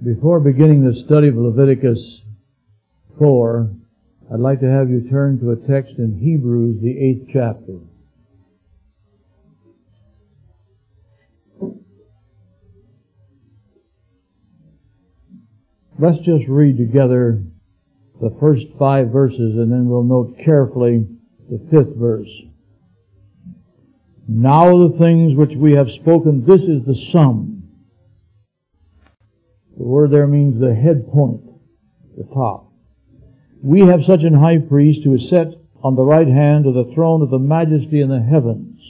Before beginning the study of Leviticus 4, I'd like to have you turn to a text in Hebrews, the 8th chapter. Let's just read together the first 5 verses, and then we'll note carefully the 5th verse. Now the things which we have spoken, this is the sum. The word there means the head point, the top. We have such an high priest who is set on the right hand of the throne of the majesty in the heavens,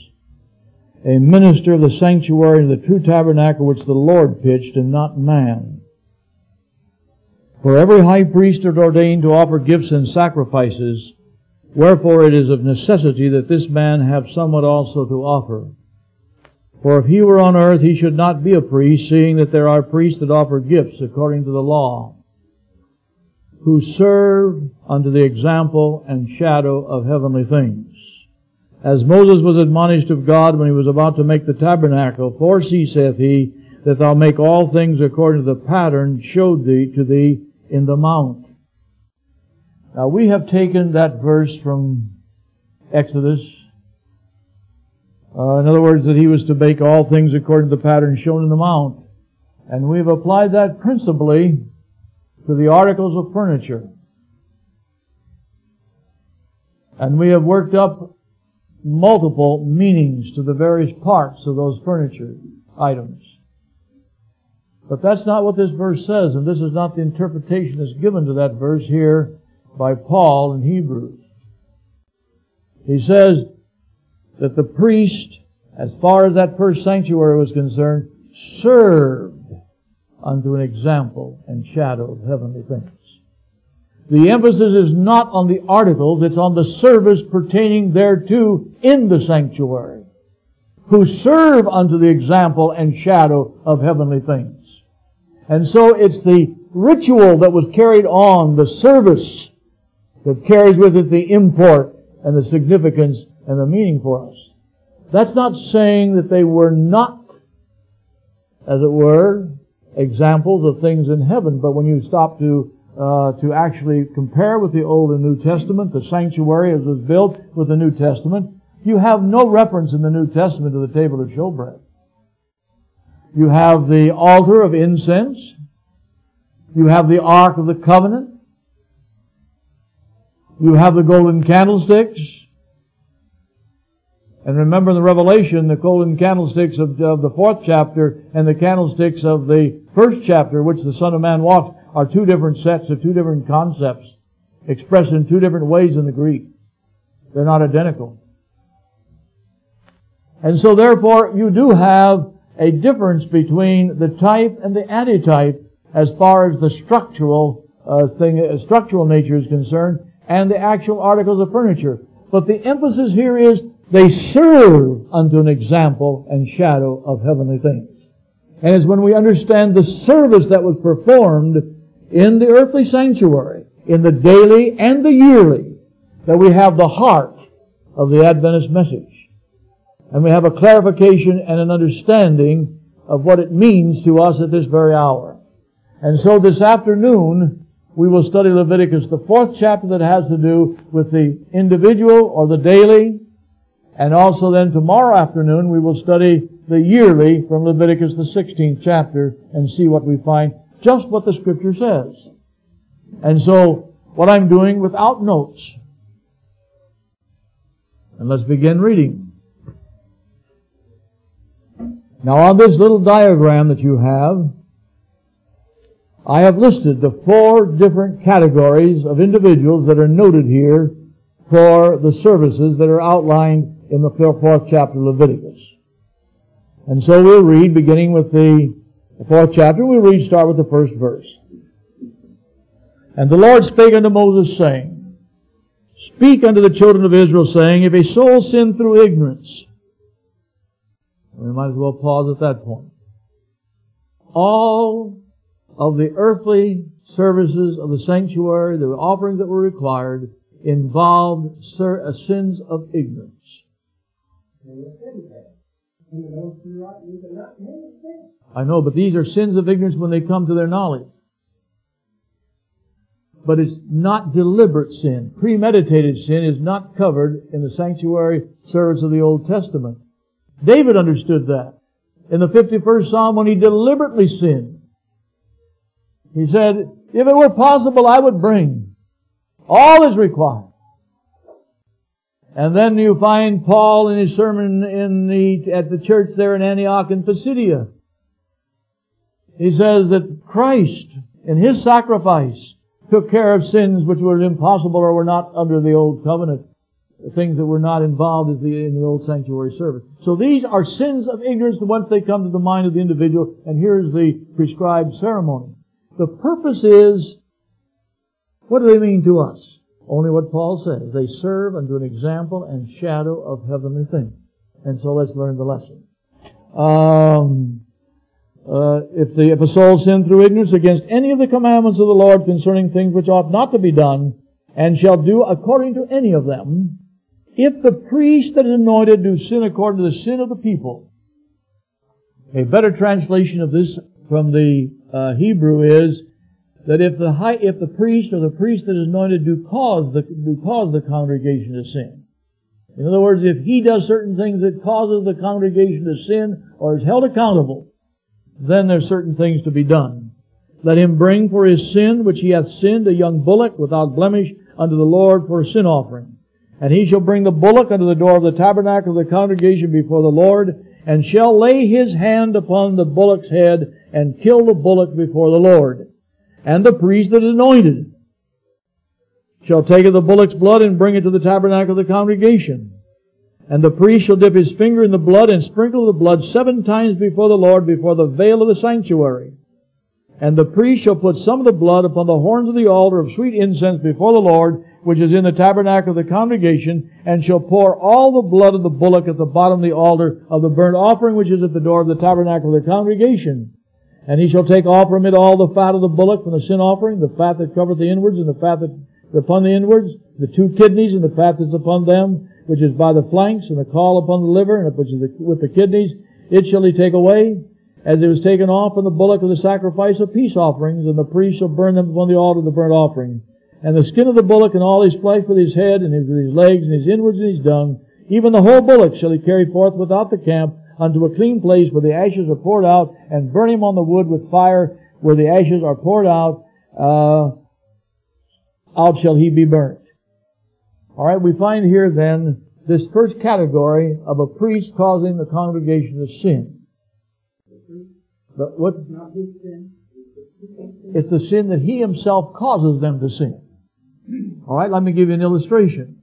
a minister of the sanctuary and the true tabernacle which the Lord pitched and not man. For every high priest is ordained to offer gifts and sacrifices, wherefore it is of necessity that this man have somewhat also to offer. For if he were on earth, he should not be a priest, seeing that there are priests that offer gifts according to the law, who serve unto the example and shadow of heavenly things. As Moses was admonished of God when he was about to make the tabernacle, foresee, saith he, that thou make all things according to the pattern showed to thee in the mount. Now we have taken that verse from Exodus. In other words, that he was to make all things according to the pattern shown in the mount. And we've applied that principally to the articles of furniture. And we have worked up multiple meanings to the various parts of those furniture items. But that's not what this verse says, and this is not the interpretation that's given to that verse here by Paul in Hebrews. He says that the priest, as far as that first sanctuary was concerned, served unto an example and shadow of heavenly things. The emphasis is not on the articles, it's on the service pertaining thereto in the sanctuary, who serve unto the example and shadow of heavenly things. And so it's the ritual that was carried on, the service, that carries with it the import and the significance and the meaning for us. That's not saying that they were not, as it were, examples of things in heaven, but when you stop to actually compare with the Old and New Testament, the sanctuary as it was built with the New Testament, you have no reference in the New Testament to the table of showbread. You have the altar of incense. You have the Ark of the Covenant. You have the golden candlesticks. And remember in the Revelation, the golden candlesticks of the 4th chapter and the candlesticks of the 1st chapter, which the Son of Man walked, are 2 different sets of 2 different concepts, expressed in 2 different ways in the Greek. They're not identical. And so therefore, you do have a difference between the type and the antitype as far as the structural nature is concerned, and the actual articles of furniture. But the emphasis here is they serve unto an example and shadow of heavenly things. And it's when we understand the service that was performed in the earthly sanctuary, in the daily and the yearly, that we have the heart of the Adventist message. And we have a clarification and an understanding of what it means to us at this very hour. And so this afternoon, we will study Leviticus, the 4th chapter that has to do with the individual or the daily. And also then tomorrow afternoon, we will study the yearly from Leviticus, the 16th chapter, and see what we find, just what the Scripture says. And so, what I'm doing without notes. And let's begin reading. Now on this little diagram that you have, I have listed the 4 different categories of individuals that are noted here for the services that are outlined in the 4th chapter of Leviticus. And so we'll read, beginning with the 4th chapter, we'll start with the 1st verse. And the Lord spake unto Moses, saying, Speak unto the children of Israel, saying, If a soul sin through ignorance, we might as well pause at that point. All of the earthly services of the sanctuary, the offerings that were required, involved sins of ignorance. I know, but these are sins of ignorance when they come to their knowledge. But it's not deliberate sin. Premeditated sin is not covered in the sanctuary service of the Old Testament. David understood that. In the 51st Psalm, when he deliberately sinned, he said, if it were possible, I would bring. All is required. And then you find Paul in his sermon at the church there in Antioch and Pisidia. He says that Christ, in His sacrifice, took care of sins which were impossible or were not under the old covenant, things that were not involved in the old sanctuary service. So these are sins of ignorance once they come to the mind of the individual, and here's the prescribed ceremony. The purpose is, what do they mean to us? Only what Paul says. They serve unto an example and shadow of heavenly things. And so let's learn the lesson. If a soul sin through ignorance against any of the commandments of the Lord concerning things which ought not to be done, and shall do according to any of them, if the priest that is anointed do sin according to the sin of the people. A better translation of this from the Hebrew is that if the priest or the priest that is anointed do cause the congregation to sin. In other words, if he does certain things that causes the congregation to sin or is held accountable, then there's certain things to be done. Let him bring for his sin which he hath sinned a young bullock without blemish unto the Lord for a sin offering. And he shall bring the bullock unto the door of the tabernacle of the congregation before the Lord, and shall lay his hand upon the bullock's head, and kill the bullock before the Lord. And the priest that is anointed shall take of the bullock's blood and bring it to the tabernacle of the congregation. And the priest shall dip his finger in the blood and sprinkle the blood 7 times before the Lord before the veil of the sanctuary. And the priest shall put some of the blood upon the horns of the altar of sweet incense before the Lord, which is in the tabernacle of the congregation, and shall pour all the blood of the bullock at the bottom of the altar of the burnt offering, which is at the door of the tabernacle of the congregation. And he shall take off from it all the fat of the bullock from the sin offering, the fat that covereth the inwards, and the fat that upon the inwards, the 2 kidneys, and the fat that's upon them, which is by the flanks, and the caul upon the liver, and which is with the kidneys. It shall he take away, as it was taken off from the bullock of the sacrifice of peace offerings, and the priest shall burn them upon the altar of the burnt offering. And the skin of the bullock, and all his flesh with his head, and with his legs, and his inwards, and his dung, even the whole bullock shall he carry forth without the camp, unto a clean place where the ashes are poured out, and burn him on the wood with fire, where the ashes are poured out, out shall he be burnt. Alright, we find here then this first category of a priest causing the congregation to sin. But what? It's the sin that he himself causes them to sin. Alright, let me give you an illustration.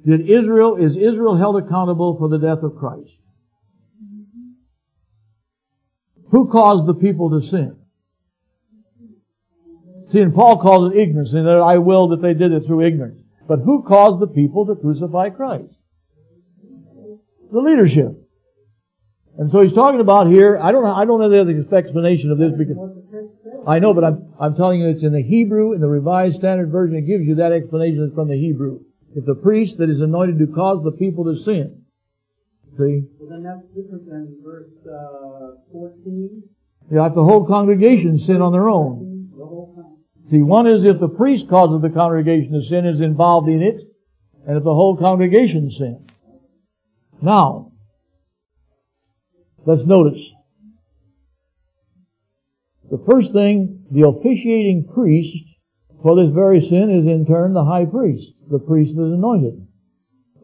Is Israel held accountable for the death of Christ? Who caused the people to sin? See, and Paul calls it ignorance, and that I will that they did it through ignorance. But who caused the people to crucify Christ? The leadership. And so he's talking about here, I don't know the other explanation of this because I know, but I'm telling you it's in the Hebrew, in the Revised Standard Version, it gives you that explanation from the Hebrew. It's the priest that is anointed to cause the people to sin. See? Well, then that's different than verse 14. Yeah, if the whole congregation sin on their own. See, one is if the priest causes the congregation to sin, is involved in it, and if the whole congregation sins. Now, let's notice. The first thing, the officiating priest for this very sin is in turn the high priest, the priest that is anointed.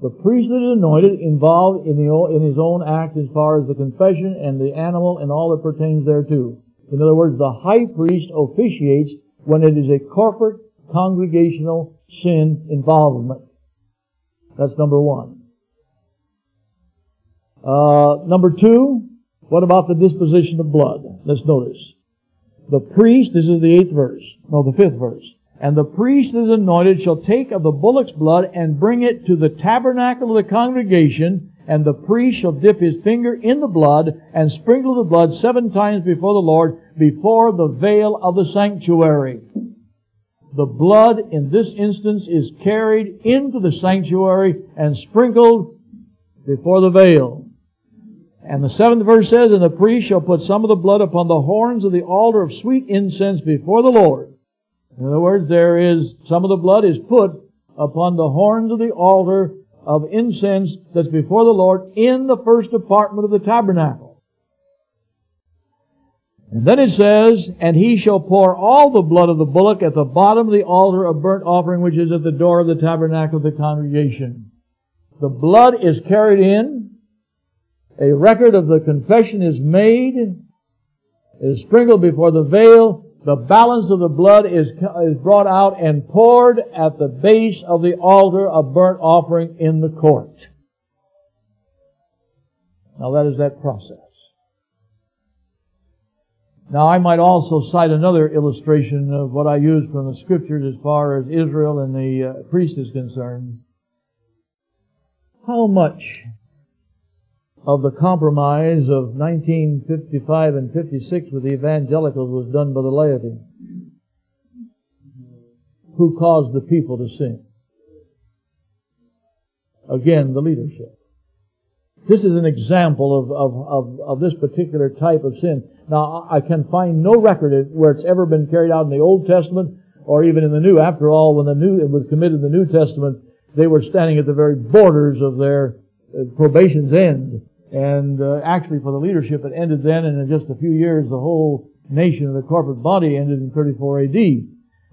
The priest that is anointed involved in his own act as far as the confession and the animal and all that pertains thereto. In other words, the high priest officiates when it is a corporate congregational sin involvement. That's number one. Number two, what about the disposition of blood? Let's notice. The priest, this is the 5th verse. And the priest that is anointed shall take of the bullock's blood and bring it to the tabernacle of the congregation, and the priest shall dip his finger in the blood and sprinkle the blood 7 times before the Lord, before the veil of the sanctuary. The blood in this instance is carried into the sanctuary and sprinkled before the veil. And the 7th verse says, and the priest shall put some of the blood upon the horns of the altar of sweet incense before the Lord. In other words, some of the blood is put upon the horns of the altar of incense that's before the Lord in the first apartment of the tabernacle. And then it says, and he shall pour all the blood of the bullock at the bottom of the altar of burnt offering, which is at the door of the tabernacle of the congregation. The blood is carried in. A record of the confession is made, is sprinkled before the veil. The balance of the blood is brought out and poured at the base of the altar of burnt offering in the court. Now that is that process. Now I might also cite another illustration of what I use from the Scriptures as far as Israel and the priest is concerned. How much of the compromise of 1955 and 56 with the evangelicals was done by the laity, who caused the people to sin? Again, the leadership. This is an example of this particular type of sin. Now, I can find no record where it's ever been carried out in the Old Testament or even in the New. After all, when it was committed in the New Testament, they were standing at the very borders of their probation's end. And actually for the leadership it ended then, and in just a few years the whole nation of the corporate body ended in 34 AD.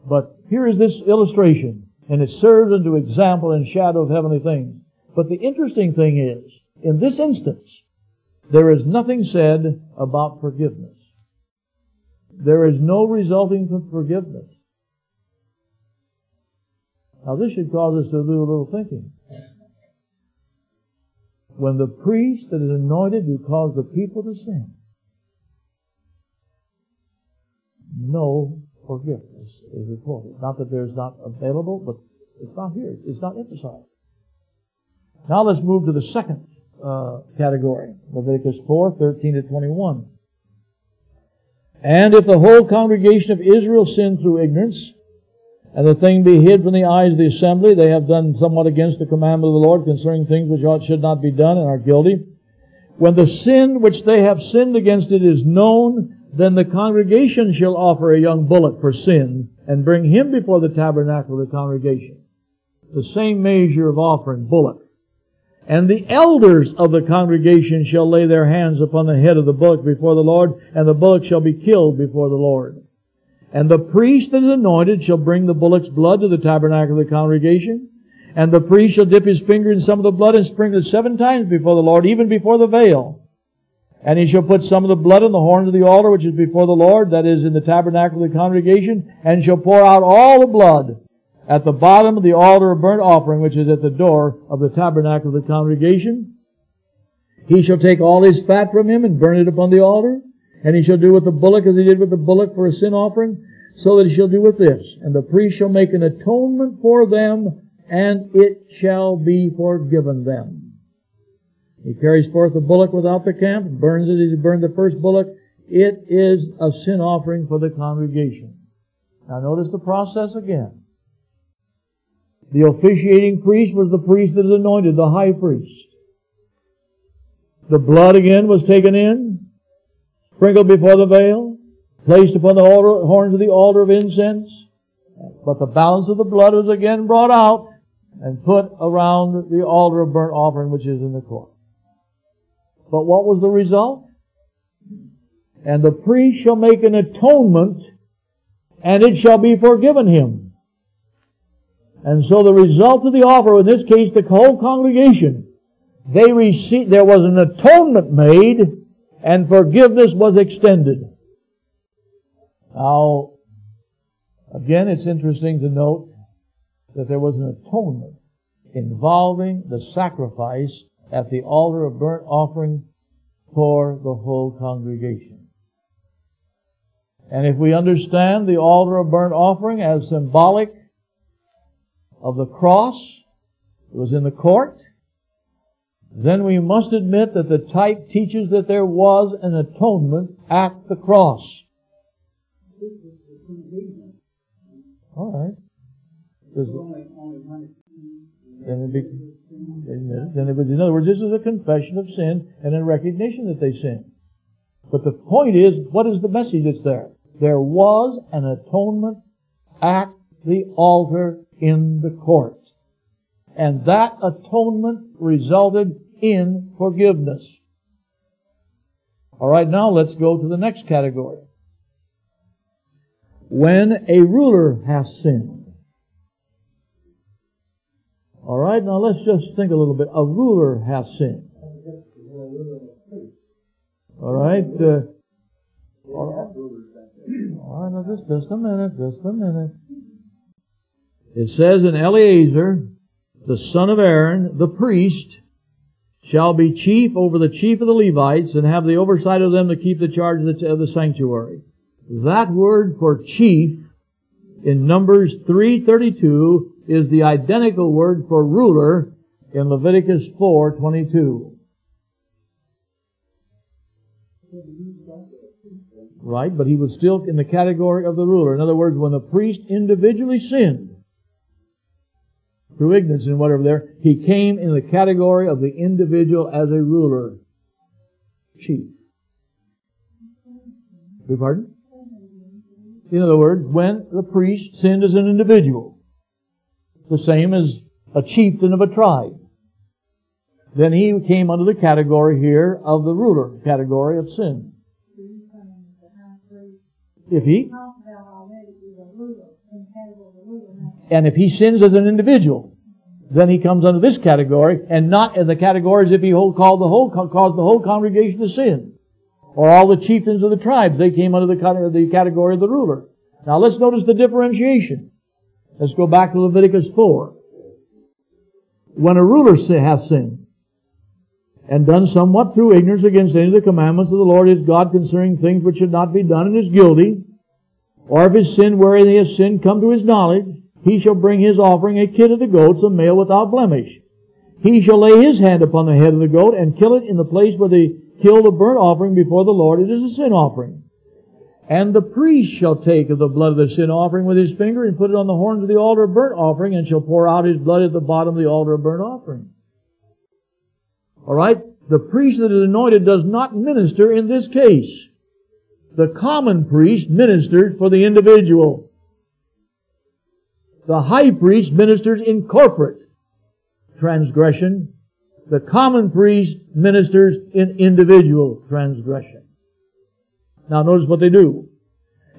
But here is this illustration, and it serves unto example and shadow of heavenly things. But the interesting thing is, in this instance, there is nothing said about forgiveness. There is no resulting from forgiveness. Now this should cause us to do a little thinking. When the priest that is anointed who caused the people to sin, no forgiveness is reported. Not that there's not available, but it's not here. It's not emphasized. Now let's move to the second category. Leviticus 4:13-21. And if the whole congregation of Israel sin through ignorance, and the thing be hid from the eyes of the assembly, they have done somewhat against the commandment of the Lord concerning things which should not be done and are guilty. When the sin which they have sinned against it is known, then the congregation shall offer a young bullock for sin and bring him before the tabernacle of the congregation. The same measure of offering, bullock. And the elders of the congregation shall lay their hands upon the head of the bullock before the Lord, and the bullock shall be killed before the Lord. And the priest that is anointed shall bring the bullock's blood to the tabernacle of the congregation. And the priest shall dip his finger in some of the blood and sprinkle it 7 times before the Lord, even before the veil. And he shall put some of the blood on the horns of the altar, which is before the Lord, that is in the tabernacle of the congregation, and shall pour out all the blood at the bottom of the altar of burnt offering, which is at the door of the tabernacle of the congregation. He shall take all his fat from him and burn it upon the altar. And he shall do with the bullock as he did with the bullock for a sin offering, so that he shall do with this. And the priest shall make an atonement for them, and it shall be forgiven them. He carries forth the bullock without the camp, and burns it as he burned the first bullock. It is a sin offering for the congregation. Now notice the process again. The officiating priest was the priest that is anointed, the high priest. The blood again was taken in, sprinkled before the veil, placed upon the horns of the altar of incense. But the balance of the blood was again brought out and put around the altar of burnt offering, which is in the court. But what was the result? And the priest shall make an atonement, and it shall be forgiven him. And so the result of the offer, in this case the whole congregation, there was an atonement made, and forgiveness was extended. Now, again, it's interesting to note that there was an atonement involving the sacrifice at the altar of burnt offering for the whole congregation. And if we understand the altar of burnt offering as symbolic of the cross, it was in the court, then we must admit that the type teaches that there was an atonement at the cross. All right. In other words, this is a confession of sin and a recognition that they sinned. But the point is, what is the message that's there? There was an atonement at the altar in the court. And that atonement resulted in forgiveness. All right, now let's go to the next category. When a ruler has sinned. All right, now let's just think a little bit. A ruler has sinned. All right. All right, now just a minute. It says, in Eleazar, the son of Aaron, the priest, shall be chief over the chief of the Levites and have the oversight of them to keep the charge of the sanctuary. That word for chief in Numbers 3:32 is the identical word for ruler in Leviticus 4:22. Right, but he was still in the category of the ruler. In other words, when the priest individually sinned, through ignorance and whatever there, he came in the category of the individual as a ruler. Chief. Beg your pardon? In other words, when the priest sinned as an individual, the same as a chieftain of a tribe, then he came under the category here of the ruler, category of sin. If he, and if he sins as an individual, then he comes under this category, and not in the categories if he caused the whole congregation to sin, or all the chieftains of the tribes. They came under the category of the ruler. Now let's notice the differentiation. Let's go back to Leviticus 4. When a ruler has sinned, and done somewhat through ignorance against any of the commandments of the Lord his God concerning things which should not be done, and is guilty, or if his sin wherein he has sinned come to his knowledge, he shall bring his offering, a kid of the goats, a male without blemish. He shall lay his hand upon the head of the goat, and kill it in the place where they kill the burnt offering before the Lord. It is a sin offering. And the priest shall take of the blood of the sin offering with his finger, and put it on the horns of the altar of burnt offering, and shall pour out his blood at the bottom of the altar of burnt offering. Alright? The priest that is anointed does not minister in this case. The common priest ministers for the individual. The high priest ministers in corporate transgression. The common priest ministers in individual transgression. Now notice what they do.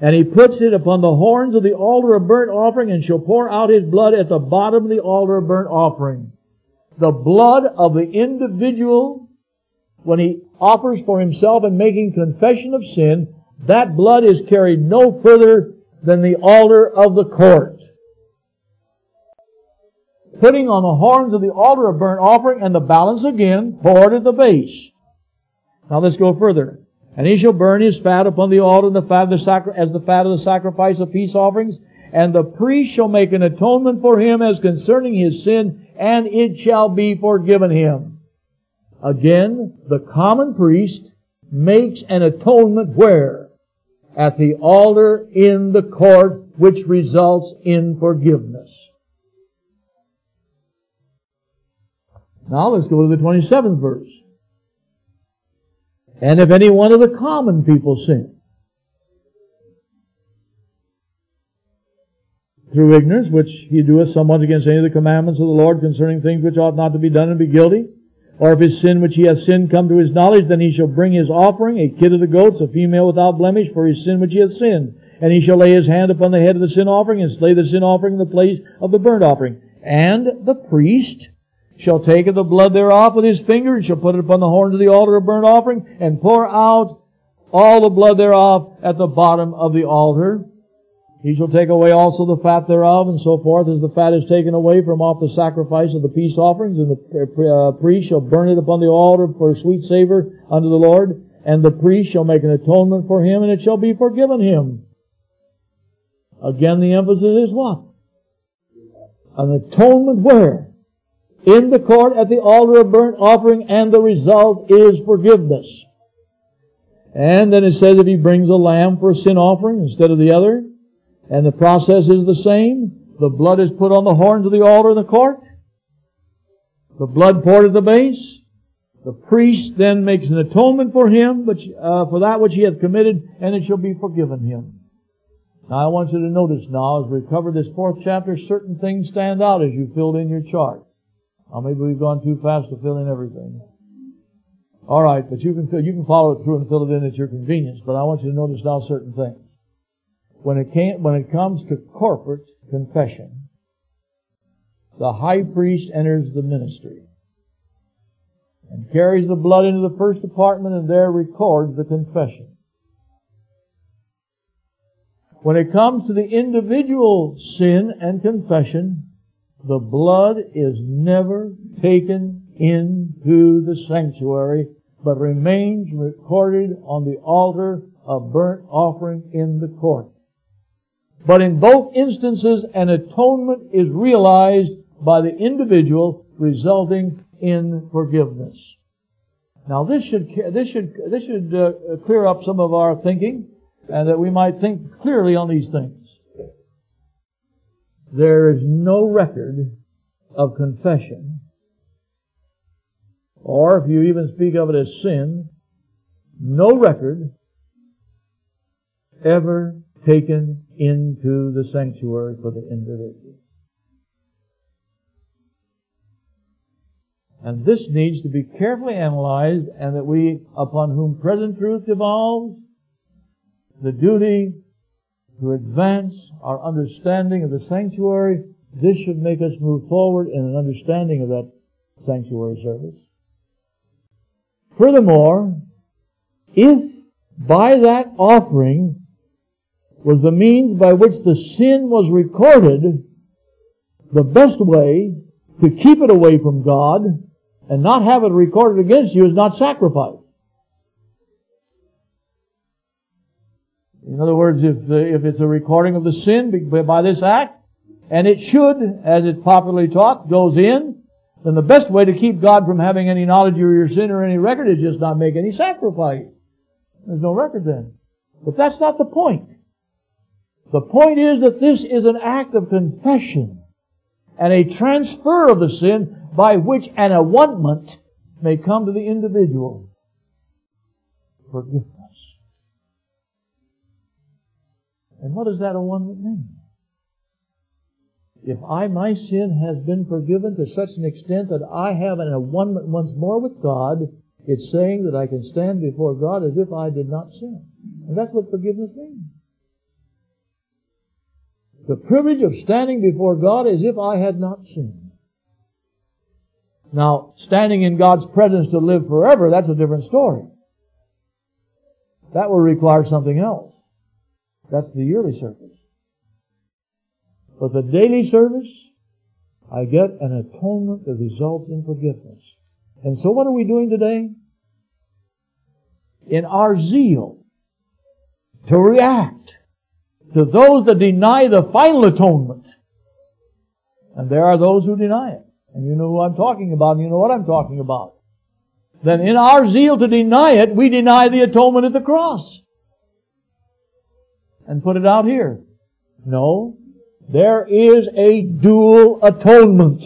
And he puts it upon the horns of the altar of burnt offering, and shall pour out his blood at the bottom of the altar of burnt offering. The blood of the individual, when he offers for himself and making confession of sin, that blood is carried no further than the altar of the court. Putting on the horns of the altar of burnt offering, and the balance again poured at the base. Now let's go further. And he shall burn his fat upon the altar, and the fat of as the fat of the sacrifice of peace offerings. And the priest shall make an atonement for him as concerning his sin, and it shall be forgiven him. Again, the common priest makes an atonement where? At the altar in the court, which results in forgiveness. Now let's go to the 27th verse. And if any one of the common people sin, through ignorance, which he doeth somewhat against any of the commandments of the Lord concerning things which ought not to be done, and be guilty, or if his sin which he hath sinned come to his knowledge, then he shall bring his offering, a kid of the goats, a female without blemish, for his sin which he hath sinned. And he shall lay his hand upon the head of the sin offering, and slay the sin offering in the place of the burnt offering. And the priest shall take of the blood thereof with his finger, and shall put it upon the horns of the altar of burnt offering, and pour out all the blood thereof at the bottom of the altar. He shall take away also the fat thereof, and so forth, as the fat is taken away from off the sacrifice of the peace offerings. And the priest shall burn it upon the altar for a sweet savor unto the Lord. And the priest shall make an atonement for him, and it shall be forgiven him. Again, the emphasis is what? An atonement where? In the court at the altar of burnt offering, and the result is forgiveness. And then it says if he brings a lamb for a sin offering instead of the other, and the process is the same, the blood is put on the horns of the altar in the court, The blood poured at the base. The priest then makes an atonement for him, for that which he hath committed, and it shall be forgiven him. Now I want you to notice now, as we cover this 4th chapter, certain things stand out as you filled in your chart. Now maybe we've gone too fast to fill in everything. All right, but you can follow it through and fill it in at your convenience. But I want you to notice now certain things. When it comes to corporate confession, the high priest enters the ministry and carries the blood into the first apartment and there records the confession. When it comes to the individual sin and confession, the blood is never taken into the sanctuary, but remains recorded on the altar of burnt offering in the court. But in both instances, an atonement is realized by the individual, resulting in forgiveness. Now this should clear up some of our thinking, and that we might think clearly on these things. There is no record of confession, or if you even speak of it as sin, no record ever taken into the sanctuary for the individual. And this needs to be carefully analyzed, and that we, upon whom present truth devolves, the duty to advance our understanding of the sanctuary, this should make us move forward in an understanding of that sanctuary service. Furthermore, if by that offering was the means by which the sin was recorded, the best way to keep it away from God and not have it recorded against you is not sacrifice. In other words, if it's a recording of the sin by this act, and it should, as it's popularly taught, goes in, then the best way to keep God from having any knowledge of your sin or any record is just not make any sacrifice. There's no record then. But that's not the point. The point is that this is an act of confession and a transfer of the sin by which an awantment may come to the individual. Forgiveness. And what does that awantment mean? If my sin has been forgiven to such an extent that I have an awantment once more with God, it's saying that I can stand before God as if I did not sin. And that's what forgiveness means. The privilege of standing before God as if I had not sinned. Now, standing in God's presence to live forever, that's a different story. That will require something else. That's the yearly service. But the daily service, I get an atonement that results in forgiveness. And so what are we doing today? In our zeal to react to those that deny the final atonement. And there are those who deny it. And you know who I'm talking about, and you know what I'm talking about. Then in our zeal to deny it, we deny the atonement at the cross. And put it out here. No. There is a dual atonement.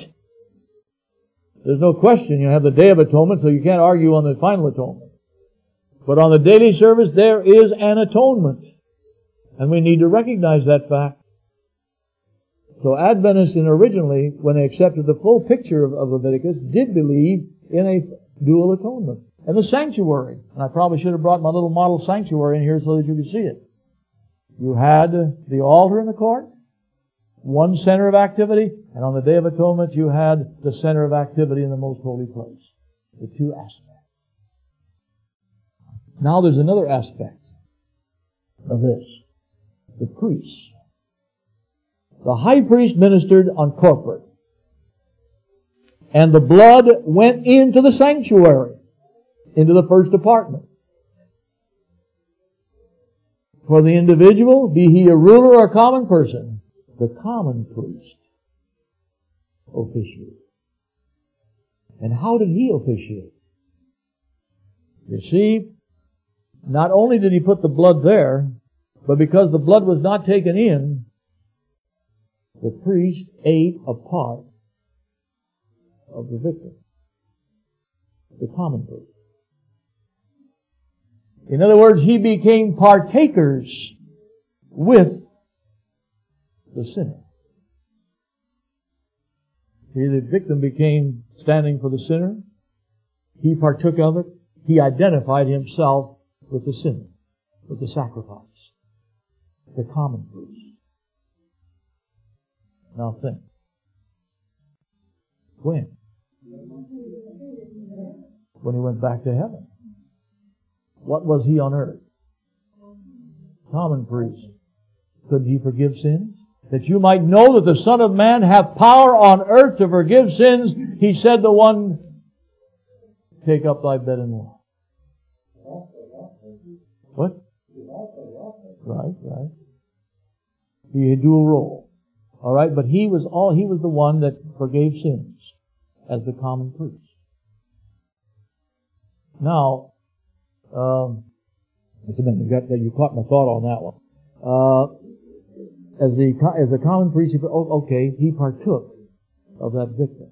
There's no question you have the Day of Atonement, so you can't argue on the final atonement. But on the daily service, there is an atonement. And we need to recognize that fact. So Adventists originally, when they accepted the full picture of Leviticus, did believe in a dual atonement. And the sanctuary. And I probably should have brought my little model sanctuary in here so that you could see it. You had the altar in the court, one center of activity, and on the Day of Atonement you had the center of activity in the most holy place. The two aspects. Now there's another aspect of this. The priest. The high priest ministered on corporate. And the blood went into the sanctuary, into the first apartment. For the individual, be he a ruler or a common person, the common priest officiated. And how did he officiate? You see, not only did he put the blood there, but because the blood was not taken in, the priest ate a part of the victim. The common priest. In other words, he became partakers with the sinner. See, the victim became standing for the sinner. He partook of it. He identified himself with the sinner, with the sacrifice, the common priest. Now think. When? When he went back to heaven. What was he on earth? Common priest. Could he forgive sins? That you might know that the Son of Man hath power on earth to forgive sins, he said the one, take up thy bed and walk. What? Right. He had dual role. Alright, but he was the one that forgave sins as the common priest. Now, just a minute, you caught my thought on that one. As the common priest, he partook of that victim.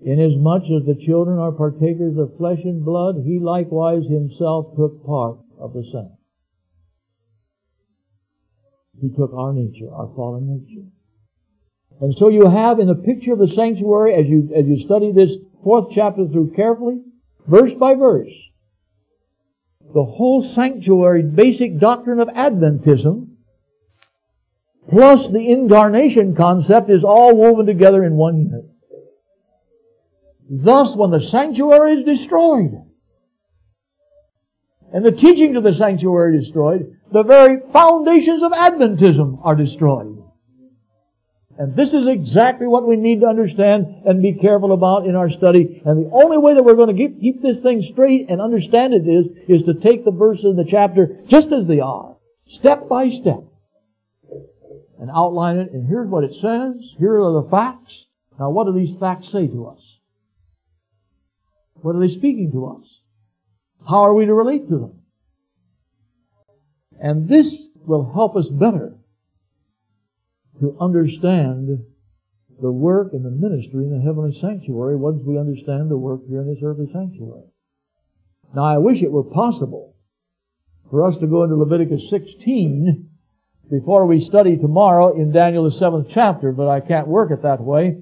Inasmuch as the children are partakers of flesh and blood, he likewise himself took part of the same. He took our nature, our fallen nature. And so you have in the picture of the sanctuary, as you study this 4th chapter through carefully, verse by verse, the whole sanctuary basic doctrine of Adventism plus the incarnation concept is all woven together in one unit. Thus, when the sanctuary is destroyed, and the teachings of the sanctuary is destroyed, the very foundations of Adventism are destroyed. And this is exactly what we need to understand and be careful about in our study. And the only way that we're going to keep this thing straight and understand it is to take the verses in the chapter just as they are, step by step, and outline it. And here's what it says. Here are the facts. Now, what do these facts say to us? What are they speaking to us? How are we to relate to them? And this will help us better to understand the work and the ministry in the heavenly sanctuary once we understand the work here in this earthly sanctuary. Now, I wish it were possible for us to go into Leviticus 16 before we study tomorrow in Daniel the 7th chapter, but I can't work it that way.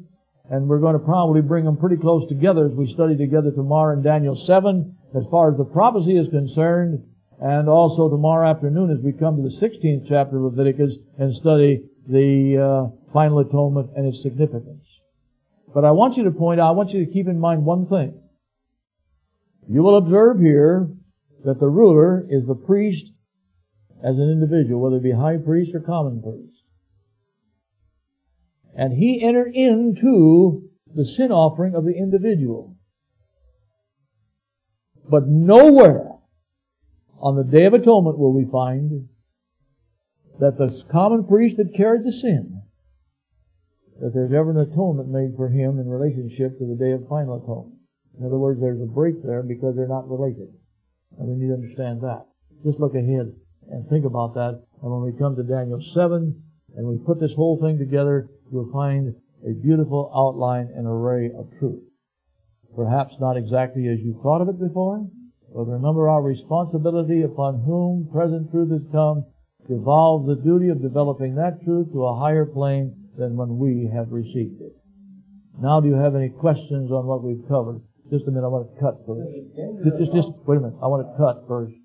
And we're going to probably bring them pretty close together as we study together tomorrow in Daniel 7 as far as the prophecy is concerned, and also tomorrow afternoon as we come to the 16th chapter of Leviticus and study the final atonement and its significance. But I want you to keep in mind one thing. You will observe here that the ruler is the priest as an individual, whether it be high priest or common priest. And he entered into the sin offering of the individual. But nowhere on the Day of Atonement will we find that the common priest had carried the sin, that there's ever an atonement made for him in relationship to the Day of Final Atonement. In other words, there's a break there because they're not related. And we need to understand that. Just look ahead and think about that. And when we come to Daniel 7 and we put this whole thing together, you'll find a beautiful outline and array of truth. Perhaps not exactly as you thought of it before, but remember our responsibility upon whom present truth has come devolves the duty of developing that truth to a higher plane than when we have received it. Now, do you have any questions on what we've covered? Just a minute, I want to cut first. Just wait a minute, I want to cut first.